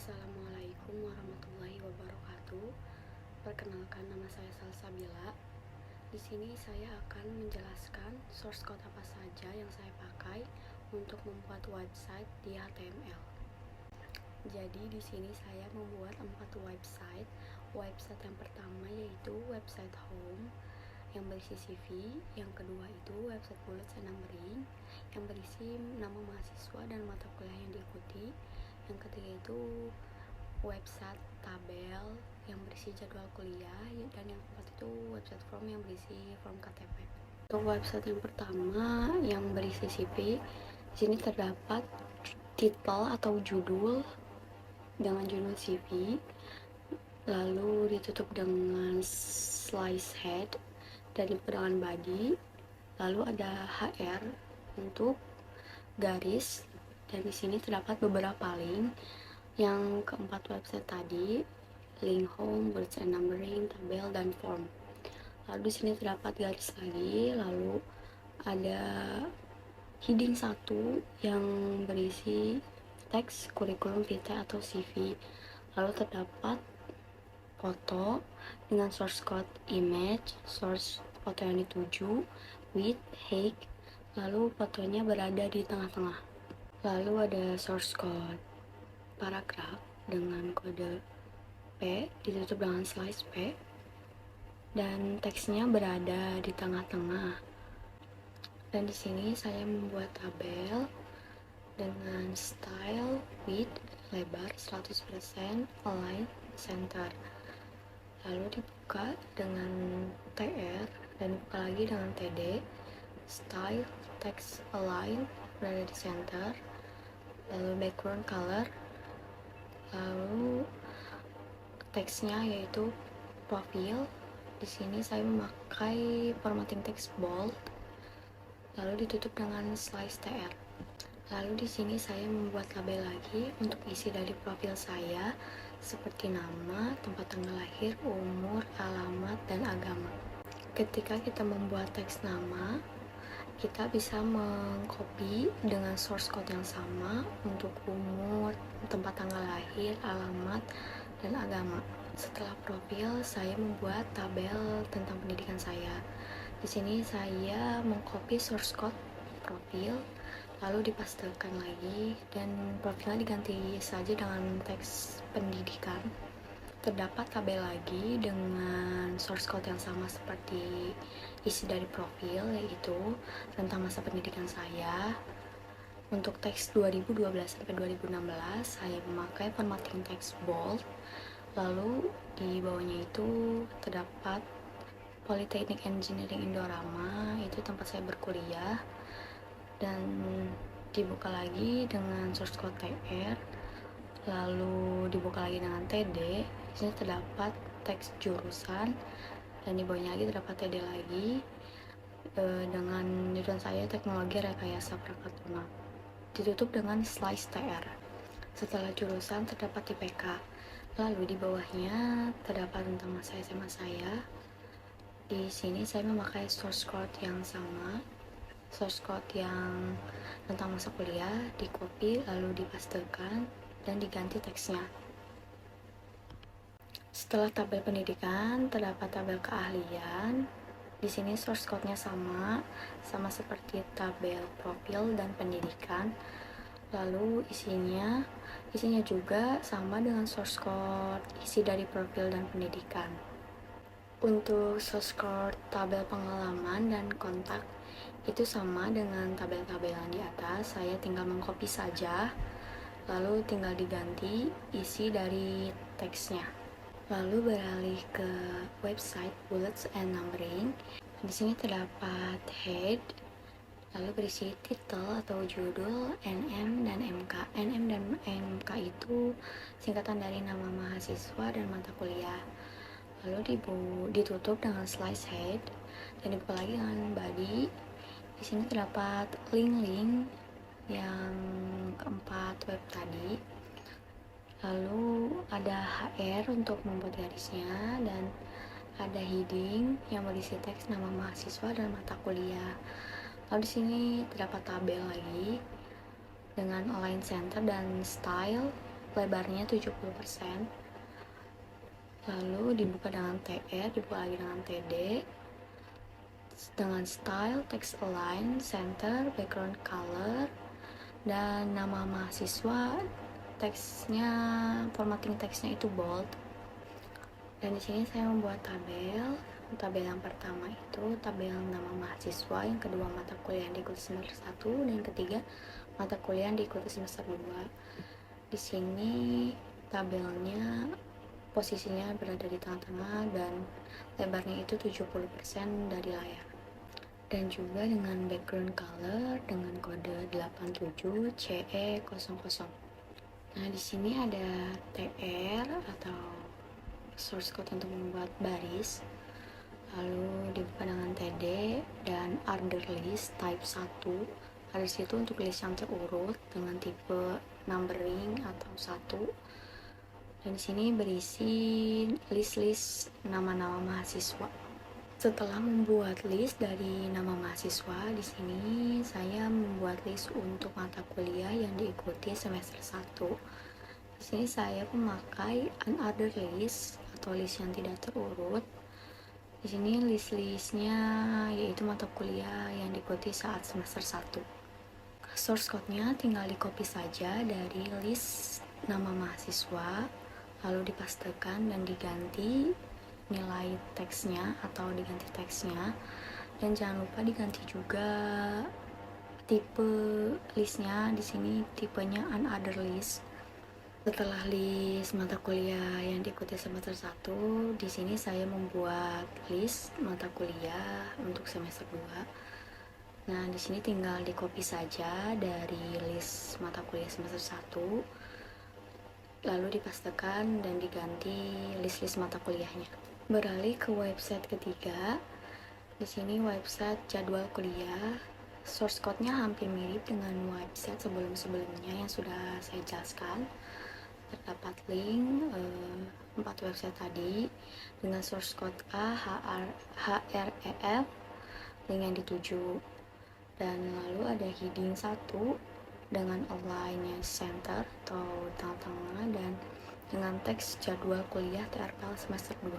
Assalamualaikum warahmatullahi wabarakatuh. Perkenalkan, nama saya Salsabila. Di sini saya akan menjelaskan source code apa saja yang saya pakai untuk membuat website di HTML. Jadi di sini saya membuat 4 website. Website yang pertama yaitu website home yang berisi CV, yang kedua itu website bullets and numbering yang berisi nama mahasiswa dan mata kuliah yang diikuti, yang ketiga itu website tabel yang berisi jadwal kuliah, dan yang keempat itu website form yang berisi form KTP. Untuk website yang pertama yang berisi CV, di sini terdapat title atau judul dengan judul CV, lalu ditutup dengan slice head dan dengan body, lalu ada HR untuk garis, dan di sini terdapat beberapa link. Yang keempat website tadi, link home, bullets and numbering, tabel, dan form. Lalu di sini terdapat garis lagi, lalu ada heading 1 yang berisi teks kurikulum vitae atau CV. Lalu terdapat foto dengan source code image, source foto yang dituju, width, height, lalu fotonya berada di tengah-tengah. Lalu ada source code paragraf dengan kode P, ditutup dengan slice P, dan teksnya berada di tengah-tengah. Dan di sini saya membuat tabel dengan style, width, lebar 100%, align, center. Lalu dibuka dengan TR dan buka lagi dengan TD. Style, text, align, berada di center. Lalu background color, lalu teksnya yaitu profil. Di sini saya memakai formatting text bold, lalu ditutup dengan slice TR. Lalu di sini saya membuat label lagi untuk isi dari profil saya, seperti nama, tempat tanggal lahir, umur, alamat, dan agama. Ketika kita membuat teks nama, kita bisa mengcopy dengan source code yang sama untuk umur, tempat tanggal lahir, alamat, dan agama. Setelah profil, saya membuat tabel tentang pendidikan saya. Di sini saya mengcopy source code profil, lalu dipastekan lagi, dan profilnya diganti saja dengan teks pendidikan. Terdapat tabel lagi dengan source code yang sama seperti isi dari profil, yaitu tentang masa pendidikan saya. Untuk teks 2012 sampai 2016 saya memakai formatting text bold, lalu di bawahnya itu terdapat Politeknik Engineering Indorama, itu tempat saya berkuliah, dan dibuka lagi dengan source code TR, lalu dibuka lagi dengan TD. Di sini terdapat teks jurusan, dan di bawahnya lagi terdapat TD lagi dengan jurusan saya teknologi rekayasa perangkat lunak. Ditutup dengan slice TR. Setelah jurusan terdapat IPK. Lalu di bawahnya terdapat tentang masa SMA saya. Di sini saya memakai source code yang sama, source code yang tentang masa kuliah, di copy lalu dipastekan dan diganti teksnya. Setelah tabel pendidikan, terdapat tabel keahlian. Di sini source code-nya sama seperti tabel profil dan pendidikan. Lalu isinya juga sama dengan source code isi dari profil dan pendidikan. Untuk source code tabel pengalaman dan kontak itu sama dengan tabel-tabel yang di atas. Saya tinggal mengcopy saja, lalu tinggal diganti isi dari teksnya. Lalu beralih ke website bullets and numbering. Di sini terdapat head, lalu berisi title atau judul, NM dan MK. NM dan MK itu singkatan dari nama mahasiswa dan mata kuliah. Lalu ditutup dengan slice head dan dibuka lagi dengan body. Di sini terdapat link-link yang keempat web tadi. Lalu ada HR untuk membuat garisnya, dan ada heading yang berisi teks nama mahasiswa dan mata kuliah. Lalu di sini terdapat tabel lagi dengan align center dan style. lebarnya 70%. Lalu dibuka dengan TR, dibuka lagi dengan TD, dengan style, text align, center, background color, dan nama mahasiswa. Teksnya, formatting teksnya itu bold. Dan di sini saya membuat tabel. Tabel yang pertama itu tabel nama mahasiswa, yang kedua mata kuliah yang diikuti semester 1, dan yang ketiga mata kuliah yang diikuti semester 2. Di sini tabelnya posisinya berada di tengah-tengah dan lebarnya itu 70% dari layar. Dan juga dengan background color dengan kode 87CE00. Nah, di sini ada TR atau source code untuk membuat baris. Lalu dibuka dengan TD dan order list type 1. Baris itu untuk list yang terurut dengan tipe numbering atau 1. Dan di sini berisi list-list nama-nama mahasiswa. Setelah membuat list dari nama mahasiswa, di sini saya membuat list untuk mata kuliah yang diikuti semester 1. Di sini saya memakai unordered list atau list yang tidak terurut. Di sini list-listnya yaitu mata kuliah yang diikuti saat semester 1. Source code-nya tinggal di-copy saja dari list nama mahasiswa, lalu dipastekan dan diganti nilai teksnya atau diganti teksnya, dan jangan lupa diganti juga tipe listnya. Di sini tipenya unordered list. Setelah list mata kuliah yang diikuti semester 1, di sini saya membuat list mata kuliah untuk semester 2. Nah, di sini tinggal di-copy saja dari list mata kuliah semester 1, lalu dipastekan dan diganti list-list mata kuliahnya. Beralih ke website ketiga. Di sini website jadwal kuliah. Source code-nya hampir mirip dengan website sebelum-sebelumnya yang sudah saya jelaskan. Terdapat link 4 website tadi dengan source code HREF, link yang dituju. Dan lalu ada heading 1 dengan align center atau tengah-tengah dan dengan teks jadwal kuliah TRPL semester 2.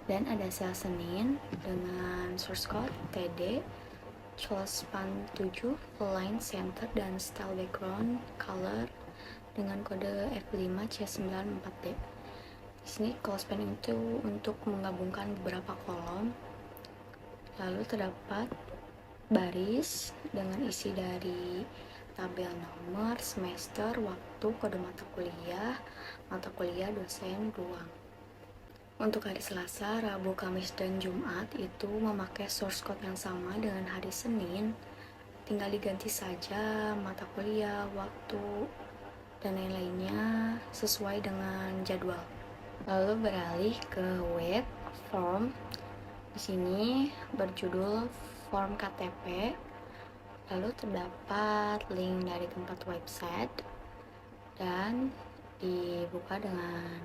Dan ada sel Senin dengan source code TD, span 7, align center dan style background color dengan kode F5C94D. Di sini span itu untuk menggabungkan beberapa kolom. Lalu terdapat baris dengan isi dari tabel nomor, semester, waktu, kode mata kuliah, dosen, ruang. Untuk hari Selasa, Rabu, Kamis, dan Jumat itu memakai source code yang sama dengan hari Senin. Tinggal diganti saja mata kuliah, waktu, dan lain-lainnya sesuai dengan jadwal. Lalu beralih ke web form. Di sini berjudul form KTP. Lalu terdapat link dari keempat website dan dibuka dengan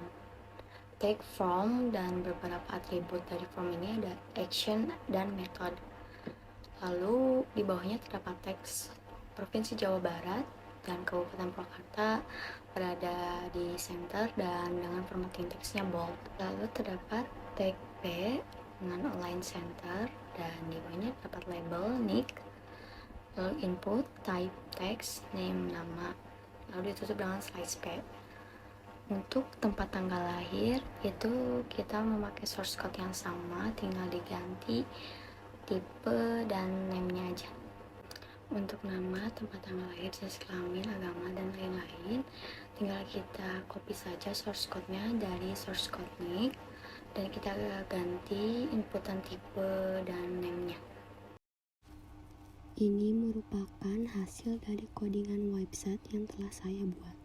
take from dan beberapa atribut dari form ini ada action dan method. Lalu di bawahnya terdapat teks Provinsi Jawa Barat dan Kabupaten Purwakarta berada di center dan dengan formatting teksnya bold. Lalu terdapat tag P dengan align center dan di bawahnya terdapat label nick. Lalu input type text name nama. Lalu ditutup dengan slice P. Untuk tempat tanggal lahir itu kita memakai source code yang sama, tinggal diganti tipe dan name-nya aja. Untuk nama, tempat tanggal lahir, jenis kelamin, agama, dan lain-lain tinggal kita copy saja source code-nya dari source code nick dan kita ganti inputan tipe dan name-nya. Ini merupakan hasil dari codingan website yang telah saya buat.